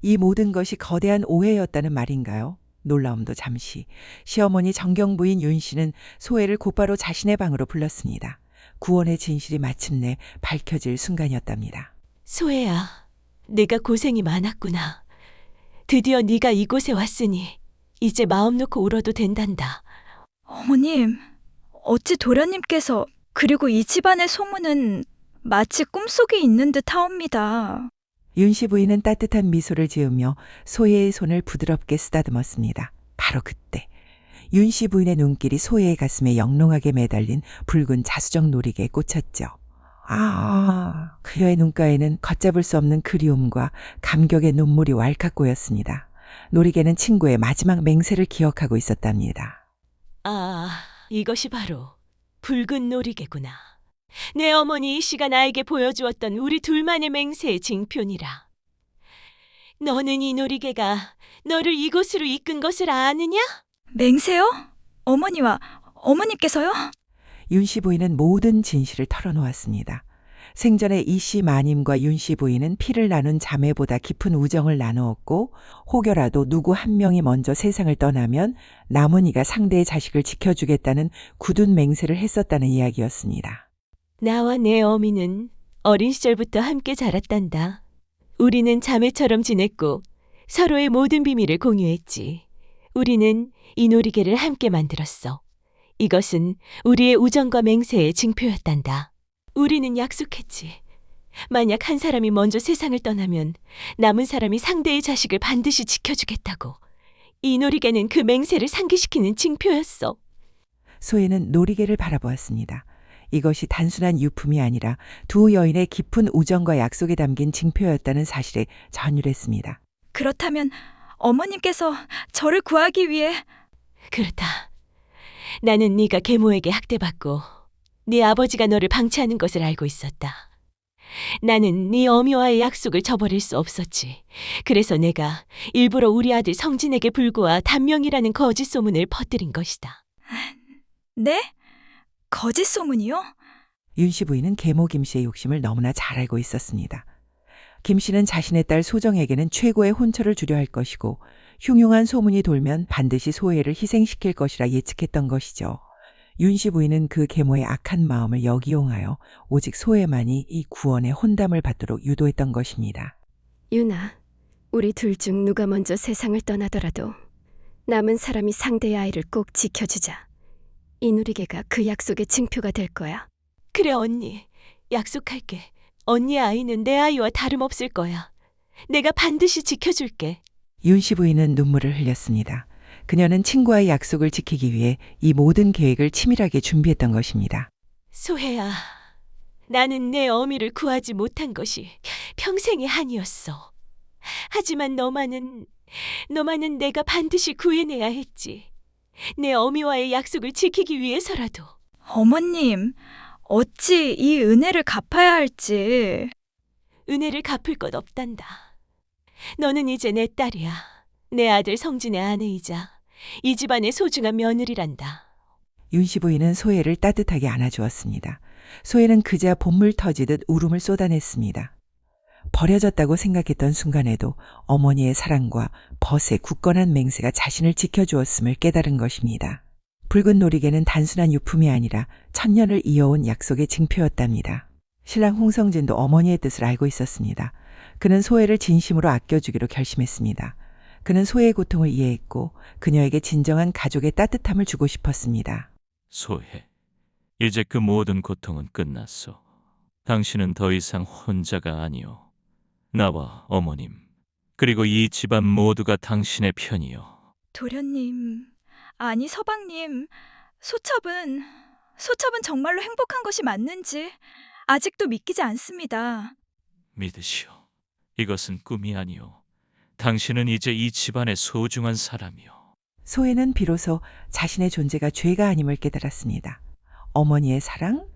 이 모든 것이 거대한 오해였다는 말인가요? 놀라움도 잠시. 시어머니 정경부인 윤 씨는 소혜를 곧바로 자신의 방으로 불렀습니다. 구원의 진실이 마침내 밝혀질 순간이었답니다. 소혜야, 내가 고생이 많았구나. 드디어 네가 이곳에 왔으니 이제 마음 놓고 울어도 된단다. 어머님, 어찌 도련님께서 그리고 이 집안의 소문은 마치 꿈속에 있는 듯 하옵니다. 윤씨 부인은 따뜻한 미소를 지으며 소혜의 손을 부드럽게 쓰다듬었습니다. 바로 그때 윤씨 부인의 눈길이 소혜의 가슴에 영롱하게 매달린 붉은 자수정 놀이개에 꽂혔죠. 그녀의 눈가에는 걷잡을 수 없는 그리움과 감격의 눈물이 왈칵 고였습니다. 놀이개는 친구의 마지막 맹세를 기억하고 있었답니다. 아, 이것이 바로 붉은 놀이개구나. 내 어머니 이씨가 나에게 보여주었던 우리 둘만의 맹세의 징표니라. 너는 이 놀이개가 너를 이곳으로 이끈 것을 아느냐? 맹세요? 어머니와 어머니께서요? 윤씨 부인은 모든 진실을 털어놓았습니다. 생전에 이씨 마님과 윤씨 부인은 피를 나눈 자매보다 깊은 우정을 나누었고 혹여라도 누구 한 명이 먼저 세상을 떠나면 남은 이가 상대의 자식을 지켜주겠다는 굳은 맹세를 했었다는 이야기였습니다. 나와 내 어미는 어린 시절부터 함께 자랐단다. 우리는 자매처럼 지냈고 서로의 모든 비밀을 공유했지. 우리는 이 놀이개를 함께 만들었어. 이것은 우리의 우정과 맹세의 징표였단다. 우리는 약속했지. 만약 한 사람이 먼저 세상을 떠나면 남은 사람이 상대의 자식을 반드시 지켜주겠다고. 이 놀이개는 그 맹세를 상기시키는 징표였어. 소혜는 놀이개를 바라보았습니다. 이것이 단순한 유품이 아니라 두 여인의 깊은 우정과 약속에 담긴 징표였다는 사실에 전율했습니다. 그렇다면 어머님께서 저를 구하기 위해... 그렇다. 나는 네가 계모에게 학대받고 네 아버지가 너를 방치하는 것을 알고 있었다. 나는 네 어미와의 약속을 저버릴 수 없었지. 그래서 내가 일부러 우리 아들 성진에게 불구와 단명이라는 거짓 소문을 퍼뜨린 것이다. 네? 거짓 소문이요? 윤씨 부인은 계모 김씨의 욕심을 너무나 잘 알고 있었습니다. 김 씨는 자신의 딸 소정에게는 최고의 혼처를 주려 할 것이고 흉흉한 소문이 돌면 반드시 소혜를 희생시킬 것이라 예측했던 것이죠. 윤 씨 부인은 그 계모의 악한 마음을 역이용하여 오직 소혜만이 이 구원의 혼담을 받도록 유도했던 것입니다. 윤아, 우리 둘 중 누가 먼저 세상을 떠나더라도 남은 사람이 상대의 아이를 꼭 지켜주자. 이누리개가 그 약속의 증표가 될 거야. 그래 언니, 약속할게. 언니의 아이는 내 아이와 다름없을 거야. 내가 반드시 지켜줄게. 윤 씨 부인은 눈물을 흘렸습니다. 그녀는 친구와의 약속을 지키기 위해 이 모든 계획을 치밀하게 준비했던 것입니다. 소혜야, 나는 내 어미를 구하지 못한 것이 평생의 한이었어. 하지만 너만은 내가 반드시 구해내야 했지. 내 어미와의 약속을 지키기 위해서라도. 어머님, 어찌 이 은혜를 갚아야 할지. 은혜를 갚을 것 없단다. 너는 이제 내 딸이야. 내 아들 성진의 아내이자 이 집안의 소중한 며느리란다. 윤 씨 부인은 소혜를 따뜻하게 안아주었습니다. 소혜는 그제야 봇물 터지듯 울음을 쏟아냈습니다. 버려졌다고 생각했던 순간에도 어머니의 사랑과 벗의 굳건한 맹세가 자신을 지켜주었음을 깨달은 것입니다. 붉은 놀이개는 단순한 유품이 아니라 천년을 이어온 약속의 증표였답니다. 신랑 홍성진도 어머니의 뜻을 알고 있었습니다. 그는 소혜를 진심으로 아껴주기로 결심했습니다. 그는 소혜의 고통을 이해했고 그녀에게 진정한 가족의 따뜻함을 주고 싶었습니다. 소혜, 이제 그 모든 고통은 끝났어. 당신은 더 이상 혼자가 아니오. 나와 어머님, 그리고 이 집안 모두가 당신의 편이오. 도련님, 아니 서방님, 소첩은 정말로 행복한 것이 맞는지 아직도 믿기지 않습니다. 믿으시오. 이것은 꿈이 아니오. 당신은 이제 이 집안의 소중한 사람이오. 소혜는 비로소 자신의 존재가 죄가 아님을 깨달았습니다. 어머니의 사랑,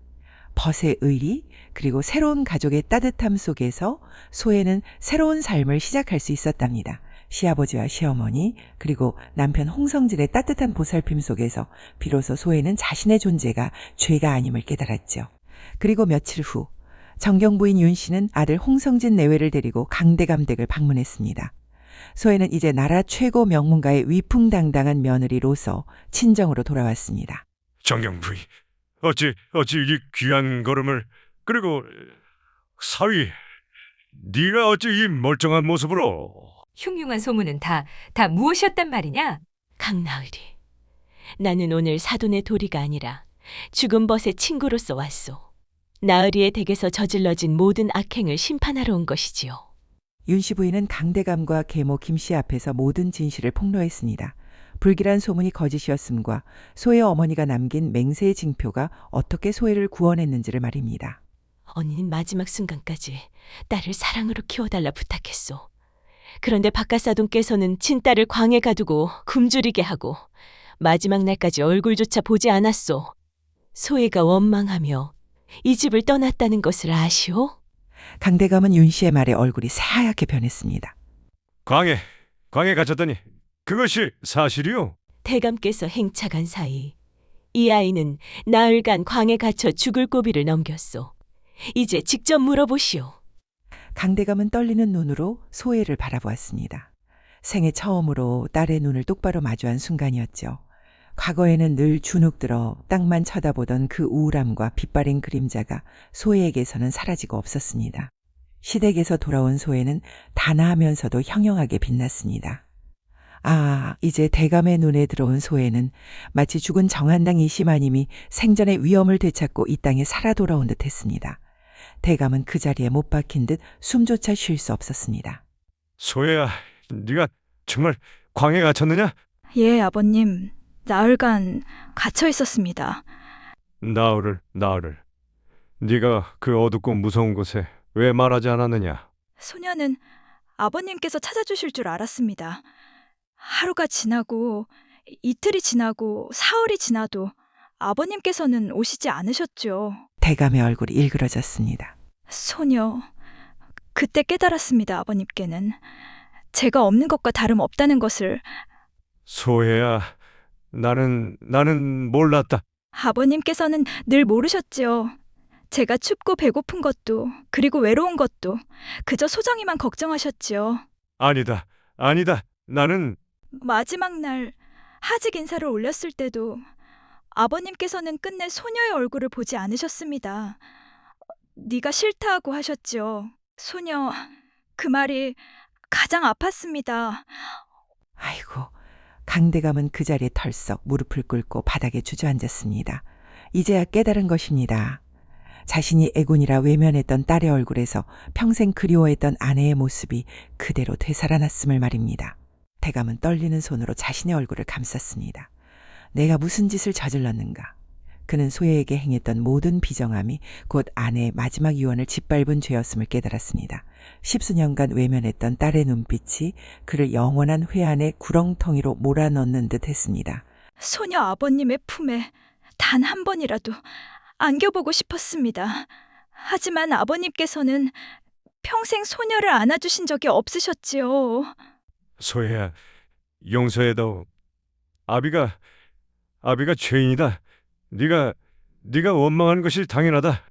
벗의 의리, 그리고 새로운 가족의 따뜻함 속에서 소혜는 새로운 삶을 시작할 수 있었답니다. 시아버지와 시어머니, 그리고 남편 홍성진의 따뜻한 보살핌 속에서 비로소 소혜는 자신의 존재가 죄가 아님을 깨달았죠. 그리고 며칠 후 정경부인 윤 씨는 아들 홍성진 내외를 데리고 강대감댁을 방문했습니다. 소혜는 이제 나라 최고 명문가의 위풍당당한 며느리로서 친정으로 돌아왔습니다. 정경부인, 어찌 이 귀한 걸음을, 그리고 사위, 네가 어찌 이 멀쩡한 모습으로. 흉흉한 소문은 다 무엇이었단 말이냐? 강나으리, 나는 오늘 사돈의 도리가 아니라 죽은 벗의 친구로서 왔소. 나으리의 댁에서 저질러진 모든 악행을 심판하러 온 것이지요. 윤 씨 부인은 강대감과 계모 김 씨 앞에서 모든 진실을 폭로했습니다. 불길한 소문이 거짓이었음과 소혜 어머니가 남긴 맹세의 징표가 어떻게 소혜를 구원했는지를 말입니다. 언니는 마지막 순간까지 딸을 사랑으로 키워달라 부탁했소. 그런데 박가사돈께서는 친딸을 광에 가두고 굶주리게 하고 마지막 날까지 얼굴조차 보지 않았소. 소혜가 원망하며 이 집을 떠났다는 것을 아시오? 강대감은 윤 씨의 말에 얼굴이 새하얗게 변했습니다. 광에 갇혔더니 그것이 사실이요? 대감께서 행차간 사이 이 아이는 나흘간 광에 갇혀 죽을 고비를 넘겼소. 이제 직접 물어보시오. 강대감은 떨리는 눈으로 소혜를 바라보았습니다. 생애 처음으로 딸의 눈을 똑바로 마주한 순간이었죠. 과거에는 늘 주눅들어 땅만 쳐다보던 그 우울함과 빛바랜 그림자가 소혜에게서는 사라지고 없었습니다. 시댁에서 돌아온 소혜는 단아하면서도 형형하게 빛났습니다. 아, 이제 대감의 눈에 들어온 소혜는 마치 죽은 정한당 이시마님이 생전의 위엄을 되찾고 이 땅에 살아 돌아온 듯 했습니다. 대감은 그 자리에 못 박힌 듯 숨조차 쉴 수 없었습니다. 소혜야, 네가 정말 광에 갇혔느냐? 예, 아버님. 나흘간 갇혀 있었습니다. 나으를. 네가 그 어둡고 무서운 곳에 왜 말하지 않았느냐? 소녀는 아버님께서 찾아주실 줄 알았습니다. 하루가 지나고 이틀이 지나고 사흘이 지나도 아버님께서는 오시지 않으셨죠. 대감의 얼굴이 일그러졌습니다. 소녀, 그때 깨달았습니다. 아버님께는 제가 없는 것과 다름없다는 것을. 소혜야, 나는 몰랐다. 아버님께서는 늘 모르셨지요. 제가 춥고 배고픈 것도, 그리고 외로운 것도 그저 소정이만 걱정하셨지요. 아니다. 아니다. 나는 마지막 날 하직 인사를 올렸을 때도 아버님께서는 끝내 소녀의 얼굴을 보지 않으셨습니다. 네가 싫다고 하셨죠. 소녀, 그 말이 가장 아팠습니다. 아이고, 강대감은 그 자리에 털썩 무릎을 꿇고 바닥에 주저앉았습니다. 이제야 깨달은 것입니다. 자신이 애군이라 외면했던 딸의 얼굴에서 평생 그리워했던 아내의 모습이 그대로 되살아났음을 말입니다. 대감은 떨리는 손으로 자신의 얼굴을 감쌌습니다. 내가 무슨 짓을 저질렀는가? 그는 소혜에게 행했던 모든 비정함이 곧 아내의 마지막 유언을 짓밟은 죄였음을 깨달았습니다. 10수년간 외면했던 딸의 눈빛이 그를 영원한 회한의 구렁텅이로 몰아넣는 듯 했습니다. 소녀 아버님의 품에 단 한 번이라도 안겨보고 싶었습니다. 하지만 아버님께서는 평생 소녀를 안아주신 적이 없으셨지요. 소혜야, 용서해다오. 아비가 죄인이다. 네가 원망한 것이 당연하다.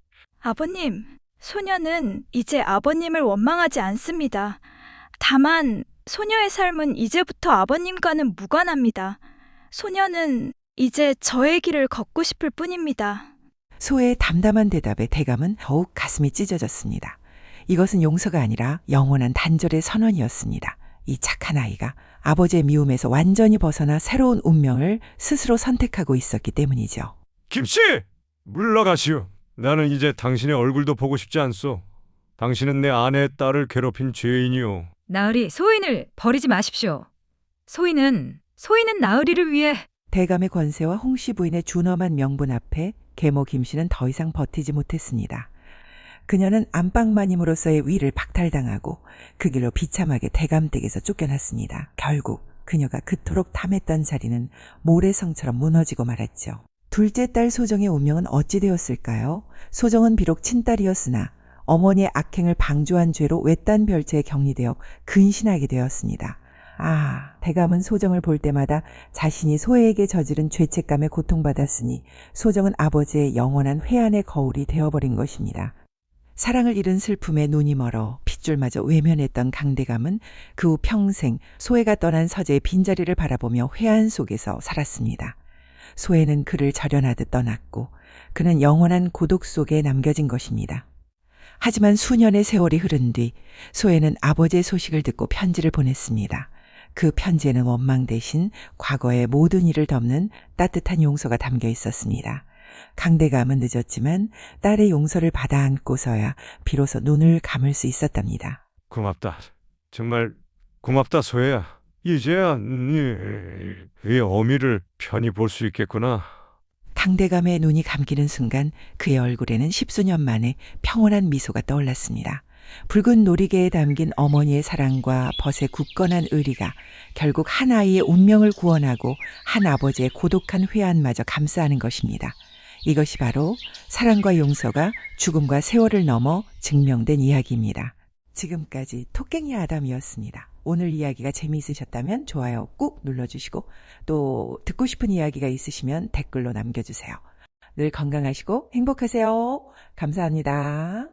아버님, 소녀는 이제 아버님을 원망하지 않습니다. 다만 소녀의 삶은 이제부터 아버님과는 무관합니다. 소녀는 이제 저의 길을 걷고 싶을 뿐입니다. 소혜의 담담한 대답에 대감은 더욱 가슴이 찢어졌습니다. 이것은 용서가 아니라 영원한 단절의 선언이었습니다. 이 착한 아이가 아버지의 미움에서 완전히 벗어나 새로운 운명을 스스로 선택하고 있었기 때문이죠. 김씨! 물러가시오. 나는 이제 당신의 얼굴도 보고 싶지 않소. 당신은 내 아내의 딸을 괴롭힌 죄인이오. 나으리, 소인을 버리지 마십시오. 소인은 나으리를 위해. 대감의 권세와 홍씨 부인의 준엄한 명분 앞에 계모 김씨는 더 이상 버티지 못했습니다. 그녀는 안방마님으로서의 위를 박탈당하고 그 길로 비참하게 대감 댁에서 쫓겨났습니다. 결국 그녀가 그토록 탐했던 자리는 모래성처럼 무너지고 말았죠. 둘째 딸 소정의 운명은 어찌 되었을까요? 소정은 비록 친딸이었으나 어머니의 악행을 방조한 죄로 외딴 별채에 격리되어 근신하게 되었습니다. 대감은 소정을 볼 때마다 자신이 소혜에게 저지른 죄책감에 고통받았으니 소정은 아버지의 영원한 회한의 거울이 되어버린 것입니다. 사랑을 잃은 슬픔에 눈이 멀어 핏줄마저 외면했던 강대감은 그 후 평생 소혜가 떠난 서재의 빈자리를 바라보며 회한 속에서 살았습니다. 소혜는 그를 절연하듯 떠났고 그는 영원한 고독 속에 남겨진 것입니다. 하지만 수년의 세월이 흐른 뒤 소혜는 아버지의 소식을 듣고 편지를 보냈습니다. 그 편지에는 원망 대신 과거의 모든 일을 덮는 따뜻한 용서가 담겨 있었습니다. 강대감은 늦었지만 딸의 용서를 받아 안고서야 비로소 눈을 감을 수 있었답니다. 고맙다. 정말 고맙다, 소혜야. 이제야 이 어미를 편히 볼 수 있겠구나. 강대감의 눈이 감기는 순간 그의 얼굴에는 10수년 만에 평온한 미소가 떠올랐습니다. 붉은 놀이개에 담긴 어머니의 사랑과 벗의 굳건한 의리가 결국 한 아이의 운명을 구원하고 한 아버지의 고독한 회한마저 감싸는 것입니다. 이것이 바로 사랑과 용서가 죽음과 세월을 넘어 증명된 이야기입니다. 지금까지 토깽이 아담이었습니다. 오늘 이야기가 재미있으셨다면 좋아요 꾹 눌러주시고 또 듣고 싶은 이야기가 있으시면 댓글로 남겨주세요. 늘 건강하시고 행복하세요. 감사합니다.